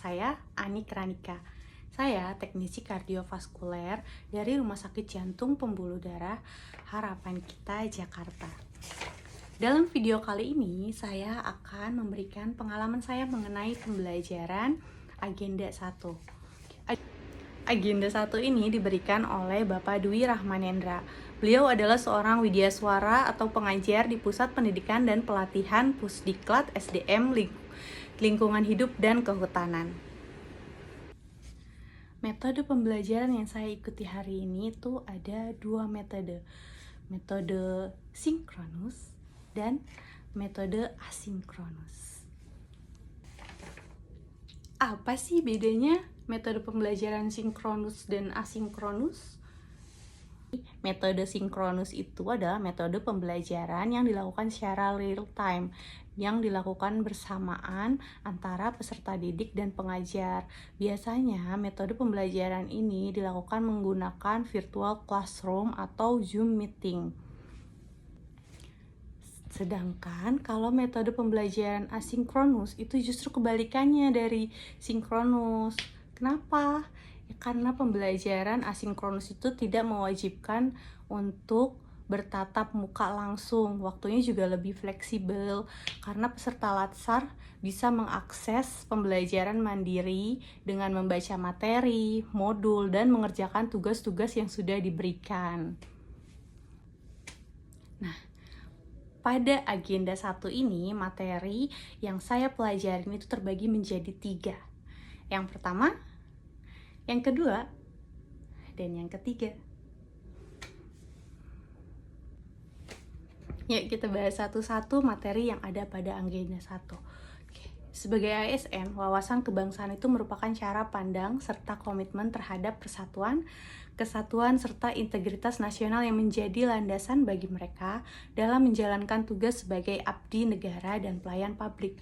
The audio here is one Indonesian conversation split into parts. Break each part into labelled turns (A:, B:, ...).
A: saya Ani Kranika. Saya teknisi kardiovaskuler dari Rumah Sakit Jantung Pembuluh Darah Harapan Kita Jakarta. Dalam video kali ini, saya akan memberikan pengalaman saya mengenai pembelajaran Agenda 1. Agenda 1 ini diberikan oleh Bapak Dwi Rahmanendra. Beliau adalah seorang widyaswara atau pengajar di Pusat Pendidikan dan Pelatihan Pusdiklat SDM Lingkungan Hidup dan Kehutanan. Metode pembelajaran yang saya ikuti hari ini itu ada dua metode. Metode sinkronus dan metode asinkronus. Apa sih bedanya metode pembelajaran sinkronus dan asinkronus? Metode sinkronus itu adalah metode pembelajaran yang dilakukan secara real time, yang dilakukan bersamaan antara peserta didik dan pengajar. Biasanya metode pembelajaran ini dilakukan menggunakan virtual classroom atau Zoom meeting. Sedangkan kalau metode pembelajaran asinkronus itu justru kebalikannya dari sinkronus. Kenapa? Karena pembelajaran asinkronus itu tidak mewajibkan untuk bertatap muka langsung. Waktunya juga lebih fleksibel karena peserta latsar bisa mengakses pembelajaran mandiri dengan membaca materi, modul, dan mengerjakan tugas-tugas yang sudah diberikan. Nah, pada agenda 1 ini, materi yang saya pelajarin itu terbagi menjadi 3. Yang pertama, yang kedua, dan yang ketiga. Yuk kita bahas satu-satu materi yang ada pada agenda 1. Sebagai ASN, wawasan kebangsaan itu merupakan cara pandang serta komitmen terhadap persatuan, kesatuan, serta integritas nasional yang menjadi landasan bagi mereka dalam menjalankan tugas sebagai abdi negara dan pelayan publik.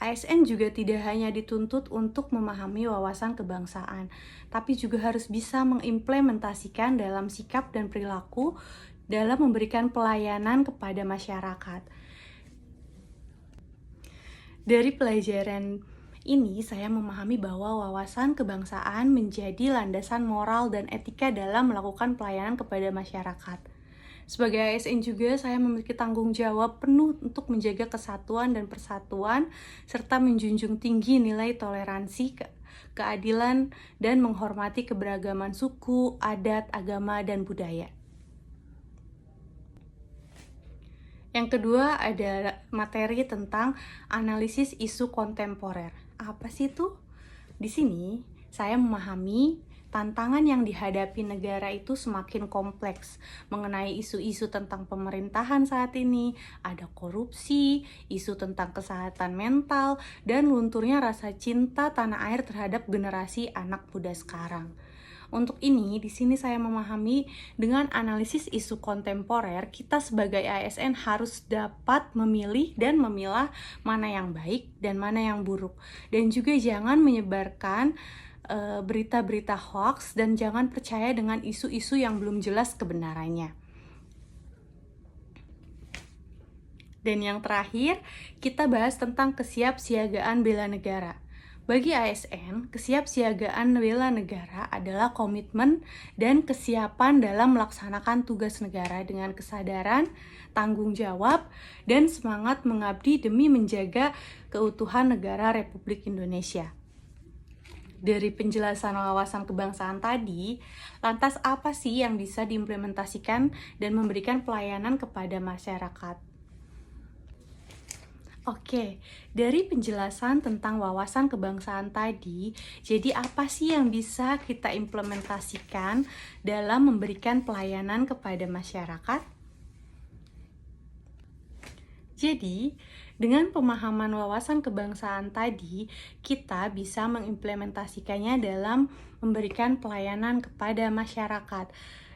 A: ASN juga tidak hanya dituntut untuk memahami wawasan kebangsaan, tapi juga harus bisa mengimplementasikan dalam sikap dan perilaku dalam memberikan pelayanan kepada masyarakat. Dari pelajaran ini, saya memahami bahwa wawasan kebangsaan menjadi landasan moral dan etika dalam melakukan pelayanan kepada masyarakat. Sebagai ASN juga, saya memiliki tanggung jawab penuh untuk menjaga kesatuan dan persatuan, serta menjunjung tinggi nilai toleransi, keadilan, dan menghormati keberagaman suku, adat, agama, dan budaya. Yang kedua ada materi tentang analisis isu kontemporer. Apa sih itu? Di sini saya memahami tantangan yang dihadapi negara itu semakin kompleks mengenai isu-isu tentang pemerintahan saat ini, ada korupsi, isu tentang kesehatan mental, dan lunturnya rasa cinta tanah air terhadap generasi anak muda sekarang. Untuk ini, di sini saya memahami dengan analisis isu kontemporer, kita sebagai ASN harus dapat memilih dan memilah mana yang baik dan mana yang buruk. Dan juga jangan menyebarkan berita-berita hoax dan jangan percaya dengan isu-isu yang belum jelas kebenarannya. Dan yang terakhir, kita bahas tentang kesiapsiagaan bela negara. Bagi ASN, kesiapsiagaan bela negara adalah komitmen dan kesiapan dalam melaksanakan tugas negara dengan kesadaran, tanggung jawab, dan semangat mengabdi demi menjaga keutuhan negara Republik Indonesia. Dari penjelasan wawasan kebangsaan tadi, lantas apa sih yang bisa diimplementasikan dan memberikan pelayanan kepada masyarakat? Oke, dari penjelasan tentang wawasan kebangsaan tadi, jadi apa sih yang bisa kita implementasikan dalam memberikan pelayanan kepada masyarakat? Jadi, dengan pemahaman wawasan kebangsaan tadi, kita bisa mengimplementasikannya dalam memberikan pelayanan kepada masyarakat.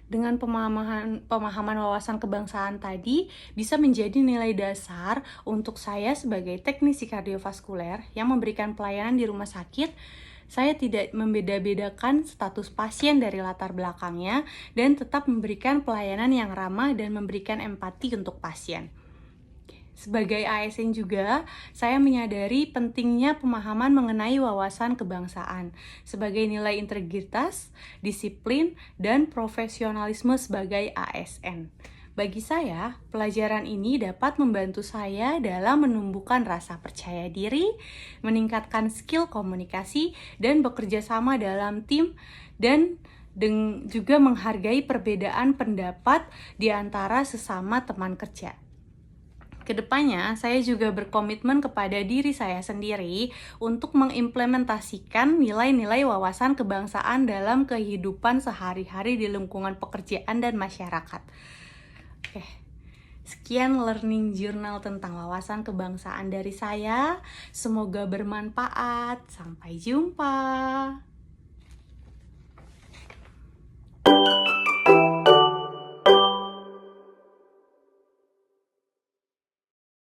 A: Dengan pemahaman wawasan kebangsaan tadi bisa menjadi nilai dasar untuk saya sebagai teknisi kardiovaskuler yang memberikan pelayanan di rumah sakit. Saya tidak membeda-bedakan status pasien dari latar belakangnya dan tetap memberikan pelayanan yang ramah dan memberikan empati untuk pasien. Sebagai ASN juga, saya menyadari pentingnya pemahaman mengenai wawasan kebangsaan sebagai nilai integritas, disiplin, dan profesionalisme sebagai ASN. Bagi saya, pelajaran ini dapat membantu saya dalam menumbuhkan rasa percaya diri, meningkatkan skill komunikasi, dan bekerja sama dalam tim, dan juga menghargai perbedaan pendapat di antara sesama teman kerja. Kedepannya, saya juga berkomitmen kepada diri saya sendiri untuk mengimplementasikan nilai-nilai wawasan kebangsaan dalam kehidupan sehari-hari di lingkungan pekerjaan dan masyarakat. Oke, sekian learning journal tentang wawasan kebangsaan dari saya. Semoga bermanfaat. Sampai jumpa.